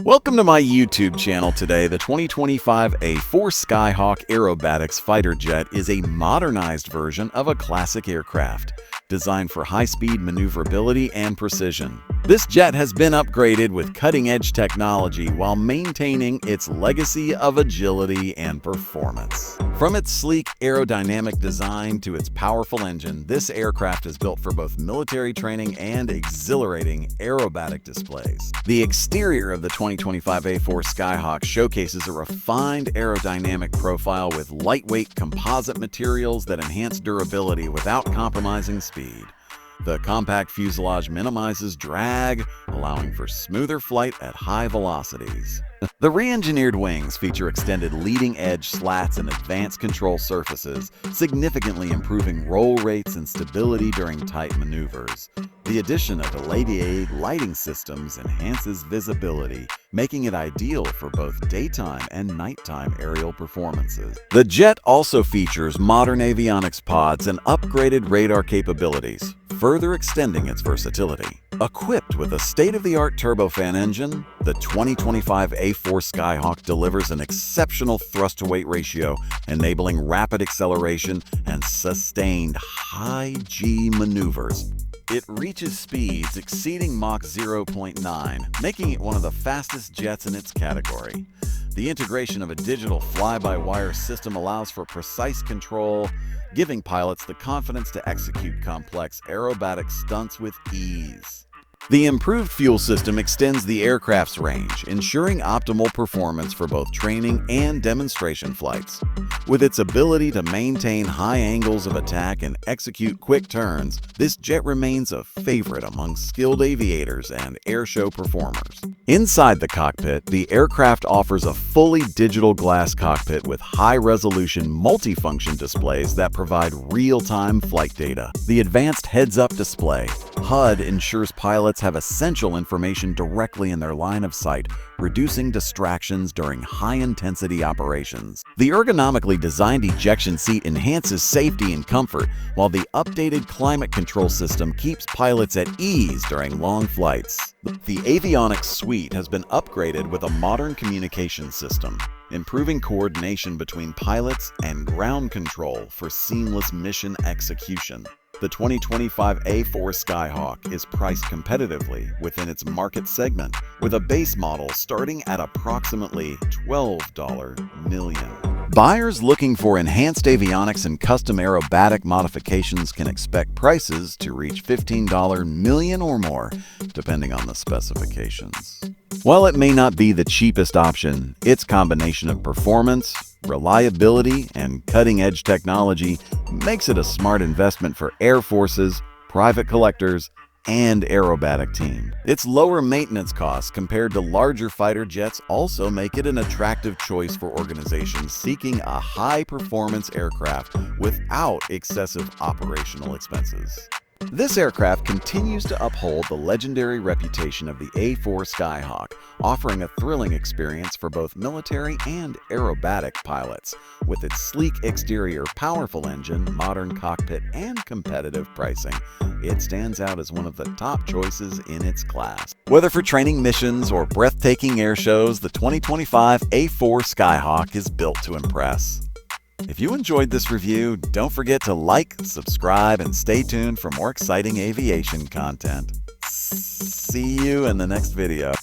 Welcome to my YouTube channel today. The 2025 A-4 Skyhawk Aerobatics fighter jet is a modernized version of a classic aircraft, designed for high-speed maneuverability and precision. This jet has been upgraded with cutting-edge technology while maintaining its legacy of agility and performance. From its sleek aerodynamic design to its powerful engine, this aircraft is built for both military training and exhilarating aerobatic displays. The exterior of the 2025 A-4 Skyhawk showcases a refined aerodynamic profile with lightweight composite materials that enhance durability without compromising speed. The compact fuselage minimizes drag, allowing for smoother flight at high velocities. The re-engineered wings feature extended leading-edge slats and advanced control surfaces, significantly improving roll rates and stability during tight maneuvers. The addition of delayed lighting systems enhances visibility, making it ideal for both daytime and nighttime aerial performances. The jet also features modern avionics pods and upgraded radar capabilities, further extending its versatility. Equipped with a state-of-the-art turbofan engine, the 2025 A-4 Skyhawk delivers an exceptional thrust-to-weight ratio, enabling rapid acceleration and sustained high-G maneuvers. It reaches speeds exceeding Mach 0.9, making it one of the fastest jets in its category. The integration of a digital fly-by-wire system allows for precise control, giving pilots the confidence to execute complex aerobatic stunts with ease. The improved fuel system extends the aircraft's range, ensuring optimal performance for both training and demonstration flights. With its ability to maintain high angles of attack and execute quick turns, this jet remains a favorite among skilled aviators and airshow performers. Inside the cockpit, the aircraft offers a fully digital glass cockpit with high-resolution multifunction displays that provide real-time flight data. The advanced heads-up display, HUD, ensures pilots have essential information directly in their line of sight, reducing distractions during high-intensity operations. The ergonomically designed ejection seat enhances safety and comfort, while the updated climate control system keeps pilots at ease during long flights. The avionics suite has been upgraded with a modern communication system, improving coordination between pilots and ground control for seamless mission execution. The 2025 A-4 Skyhawk is priced competitively within its market segment, with a base model starting at approximately $12 million. Buyers looking for enhanced avionics and custom aerobatic modifications can expect prices to reach $15 million or more, depending on the specifications. While it may not be the cheapest option, its combination of performance, reliability, and cutting-edge technology makes it a smart investment for air forces, private collectors, and aerobatic team. Its lower maintenance costs compared to larger fighter jets also make it an attractive choice for organizations seeking a high-performance aircraft without excessive operational expenses. This aircraft continues to uphold the legendary reputation of the A-4 Skyhawk, offering a thrilling experience for both military and aerobatic pilots. With its sleek exterior, powerful engine, modern cockpit, and competitive pricing, it stands out as one of the top choices in its class. Whether for training missions or breathtaking air shows, the 2025 A-4 Skyhawk is built to impress. If you enjoyed this review, don't forget to like, subscribe, and stay tuned for more exciting aviation content. See you in the next video.